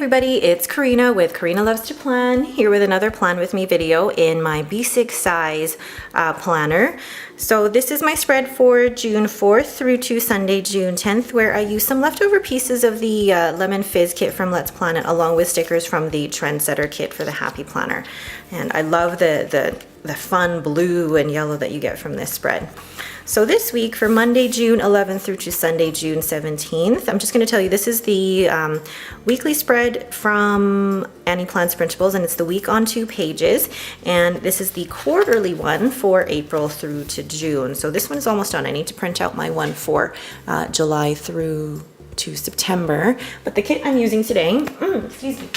everybody, it's Karina with Karina Loves to Plan, here with another Plan With Me video in my B6 size planner. So this is my spread for June 4th through to Sunday, June 10th, where I use some leftover pieces of the Lemon Fizz kit from Let's Plan It, along with stickers from the Trendsetter kit for the Happy Planner. And I love the fun blue and yellow that you get from this spread. So this week for Monday, June 11th through to Sunday, June 17th, I'm just going to tell you this is the weekly spread from Annie Plans Printables, and it's the week on 2 pages. And this is the quarterly one for April through to June. So this one is almost done. I need to print out my one for July through to September. But the kit I'm using today, excuse me.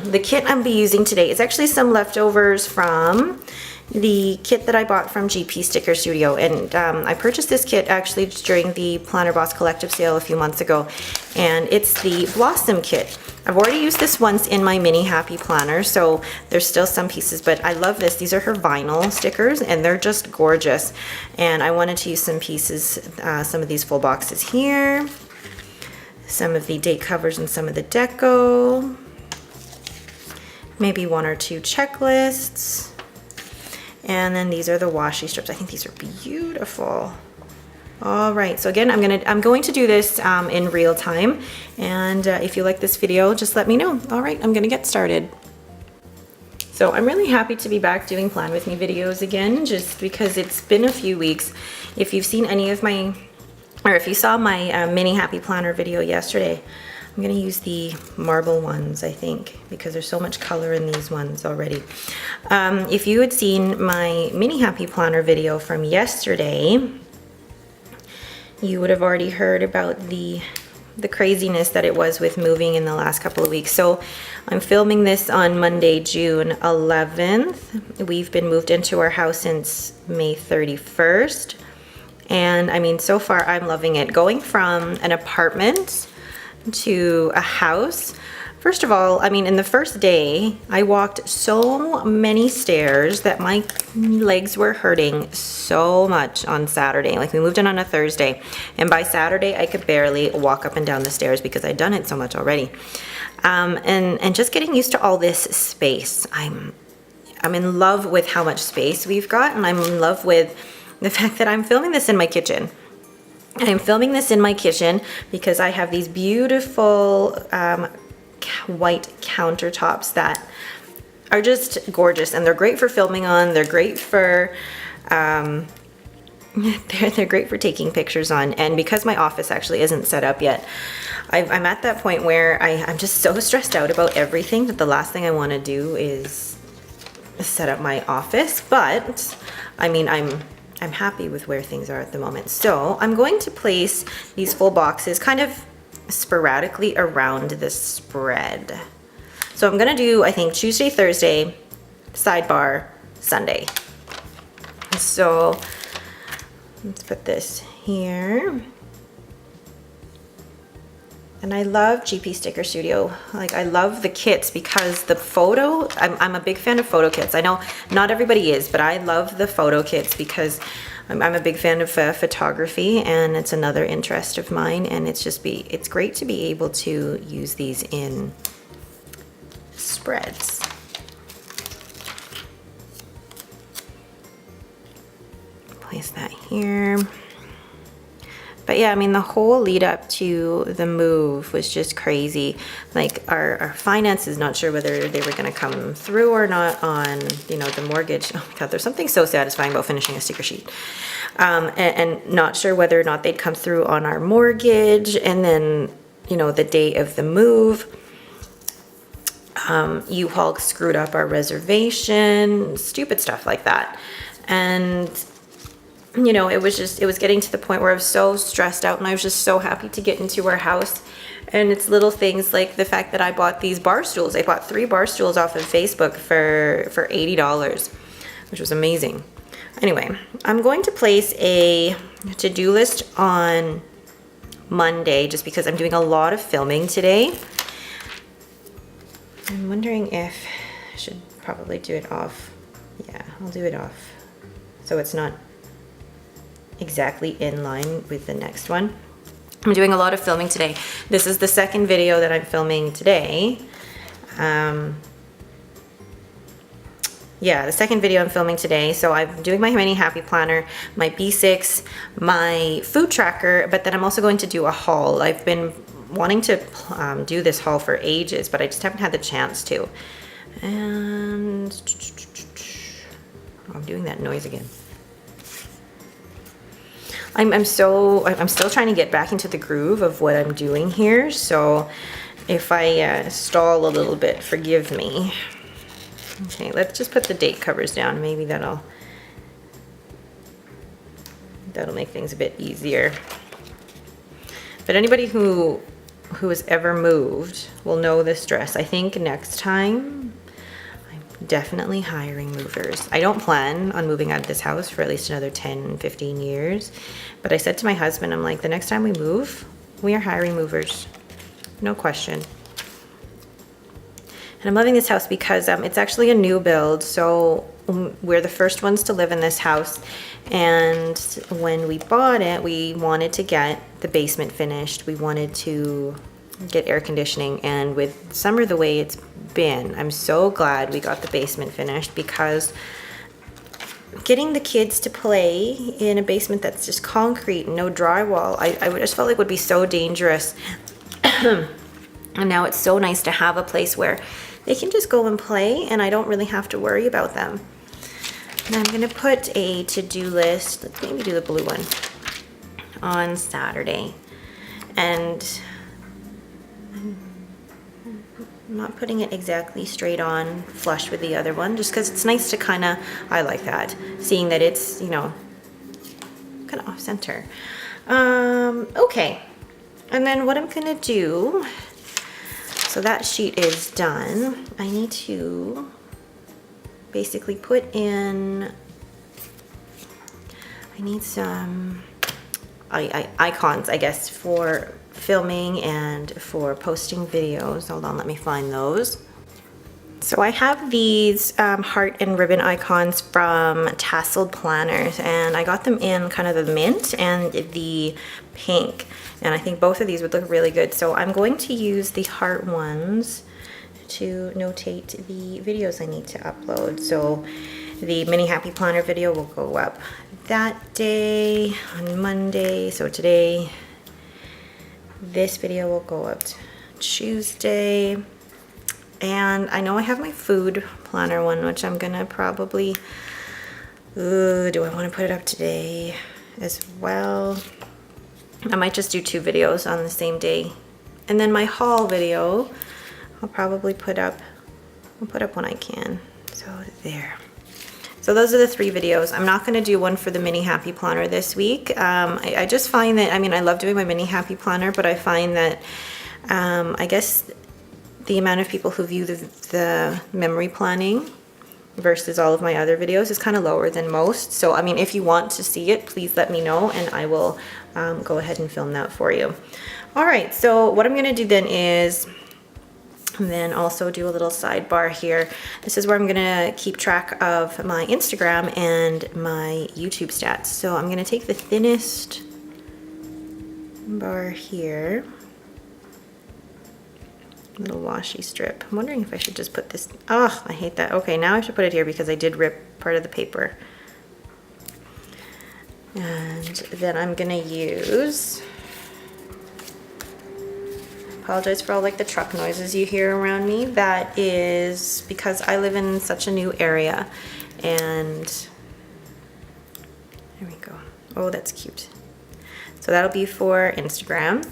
The kit I'm using today is actually some leftovers from the kit that I bought from GP Sticker Studio, and I purchased this kit actually during the Planner Boss Collective sale a few months ago, and it's the Blossom kit. I've already used this once in my mini Happy Planner, so there's still some pieces, but I love this. These are her vinyl stickers, and they're just gorgeous, and I wanted to use some pieces, some of these full boxes here, some of the date covers and some of the deco, maybe 1 or 2 checklists. And then these are the washi strips. I think these are beautiful. All right, so again, I'm going to do this in real time. And if you like this video, just let me know. All right, I'm gonna get started. So I'm really happy to be back doing Plan With Me videos again, just because it's been a few weeks. If you've seen any of my, or if you saw my mini Happy Planner video yesterday, I'm gonna use the marble ones, I think, because there's so much color in these ones already. If you had seen my mini Happy Planner video from yesterday, you would have already heard about the craziness that it was with moving in the last couple of weeks. So I'm filming this on Monday, June 11th. We've been moved into our house since May 31st. And I mean, so far I'm loving it. Going from an apartment to a house. First of all, I mean, in the first day, I walked so many stairs that my legs were hurting so much on Saturday. Like, we moved in on a Thursday, and by Saturday, I could barely walk up and down the stairs because I'd done it so much already. And just getting used to all this space. I'm in love with how much space we've got, and I'm in love with the fact that I'm filming this in my kitchen. I'm filming this in my kitchen because I have these beautiful white countertops that are just gorgeous, and they're great for filming on. They're great for they're great for taking pictures on. And because my office actually isn't set up yet, I'm at that point where I'm just so stressed out about everything that the last thing I want to do is set up my office. But I mean, I'm happy with where things are at the moment. So I'm going to place these full boxes kind of sporadically around the spread. So I'm gonna do, I think, Tuesday, Thursday, sidebar, Sunday. So let's put this here. And I love GP Sticker Studio. Like, I love the kits because the photo, I'm a big fan of photo kits. I know not everybody is, but I love the photo kits because I'm a big fan of photography, and it's another interest of mine. And it's great to be able to use these in spreads. Place that here. But yeah, I mean, the whole lead up to the move was just crazy. Like, our finances, not sure whether they were gonna come through or not on, you know, the mortgage. Oh my God, there's something so satisfying about finishing a sticker sheet. And not sure whether or not they'd come through on our mortgage. And then, you know, the day of the move, U-Haul screwed up our reservation, stupid stuff like that. And you know, it was getting to the point where I was so stressed out, and I was just so happy to get into our house. And it's little things like the fact that I bought these bar stools. I bought 3 bar stools off of Facebook for $80, which was amazing. Anyway, I'm going to place a to-do list on Monday just because I'm doing a lot of filming today. I'm wondering if I should probably do it off. Yeah, I'll do it off so it's not exactly in line with the next one. I'm doing a lot of filming today. This is the second video that I'm filming today. Yeah, the second video I'm filming today. So I'm doing my Mini Happy Planner, my B6, my food tracker, but then I'm also going to do a haul. I've been wanting to do this haul for ages, but I just haven't had the chance to. And I'm doing that noise again. I'm still trying to get back into the groove of what I'm doing here. So if I stall a little bit, forgive me. Okay, let's just put the date covers down. Maybe that'll make things a bit easier. But anybody who has ever moved will know this dress. I think next time I'm definitely hiring movers. I don't plan on moving out of this house for at least another 10, 15 years. But I said to my husband, I'm like, the next time we move, we are hiring movers. No question. And I'm loving this house because it's actually a new build. So we're the first ones to live in this house. And when we bought it, we wanted to get the basement finished. We wanted to get air conditioning. And with summer the way it's been, I'm so glad we got the basement finished, because getting the kids to play in a basement that's just concrete and no drywall, I just felt like would be so dangerous. And now it's so nice to have a place where they can just go and play and I don't really have to worry about them. And I'm gonna put a to-do list, let's maybe do the blue one, on Saturday. And I'm not putting it exactly straight on flush with the other one, just because it's nice to kind of, I like that, seeing that it's, you know, kind of off center. Okay, and then what I'm gonna do, so that sheet is done. I need to basically put in, I need some icons, I guess, for filming and for posting videos. Hold on, let me find those. So I have these heart and ribbon icons from Tasseled Planners, and I got them in kind of the mint and the pink, and I think both of these would look really good. So I'm going to use the heart ones to notate the videos I need to upload. So the Mini Happy Planner video will go up that day on Monday. So today, this video will go up Tuesday. And I know I have my food planner one, which I'm gonna probably, do I want to put it up today as well? I might just do 2 videos on the same day. And then my haul video, I'll probably put up, I'll put up when I can. So there. So those are the 3 videos. I'm not gonna do one for the Mini Happy Planner this week. I just find that, I mean, I love doing my Mini Happy Planner, but I find that, I guess the amount of people who view the memory planning versus all of my other videos is kind of lower than most. So, I mean, if you want to see it, please let me know and I will go ahead and film that for you. All right, so what I'm gonna do then is, and then also do a little sidebar here. This is where I'm gonna keep track of my Instagram and my YouTube stats. So I'm gonna take the thinnest bar here, little washi strip. I'm wondering if I should just put this, oh, I hate that. Okay, now I should put it here because I did rip part of the paper. And then I'm gonna use, apologize for all like the truck noises you hear around me. That is because I live in such a new area, and there we go. Oh, that's cute. So that'll be for Instagram.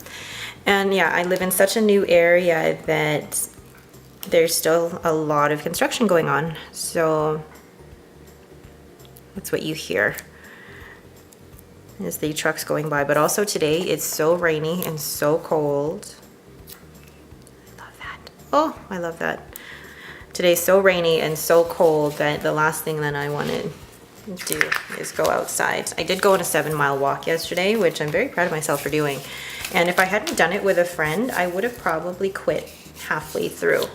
And yeah, I live in such a new area that there's still a lot of construction going on. So that's what you hear, is the trucks going by. But also today it's so rainy and so cold. I love that. Oh, I love that. Today's so rainy and so cold that the last thing that I want to do is go outside. I did go on a 7-mile walk yesterday, which I'm very proud of myself for doing. And if I hadn't done it with a friend, I would have probably quit halfway through.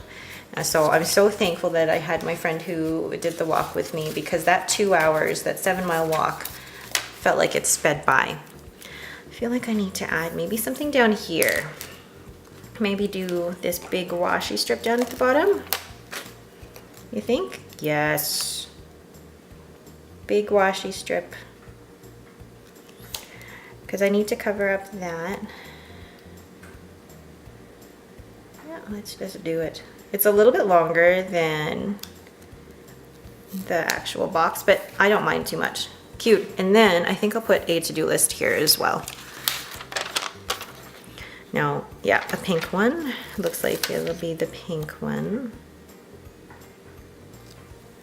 So I'm so thankful that I had my friend who did the walk with me, because that 2 hours, that 7-mile walk, felt like it sped by. feel like I need to add maybe something down here. Maybe do this big washi strip down at the bottom. You think? Yes. Big washi strip. Because I need to cover up that. Yeah, let's just do it. It's a little bit longer than the actual box, but I don't mind too much. Cute. And then I think I'll put a to-do list here as well. Now, yeah, a pink one. Looks like it'll be the pink one.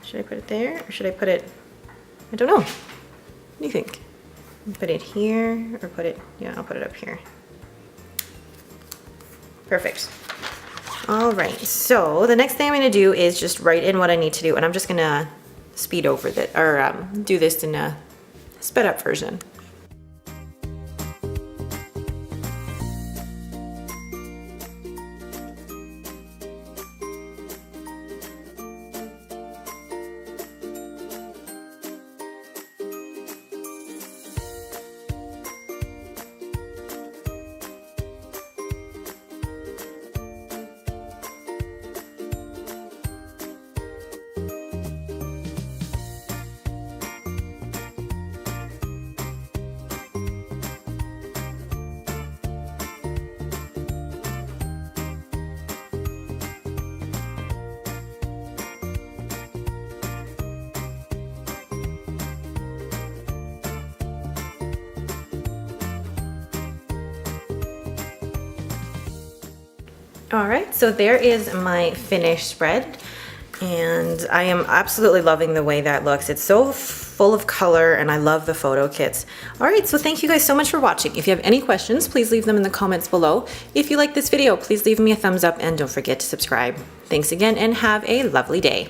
Should I put it there or should I put it, I don't know. What do you think? Put it here or put it, yeah, I'll put it up here. Perfect. All right, so the next thing I'm gonna do is just write in what I need to do, and I'm just gonna speed over that, or do this in a sped up version. All right, so there is my finished spread, and I am absolutely loving the way that looks. It's so full of color, and I love the photo kits. All right, so thank you guys so much for watching. If you have any questions, please leave them in the comments below. If you like this video, please leave me a thumbs up, and don't forget to subscribe. Thanks again, and have a lovely day.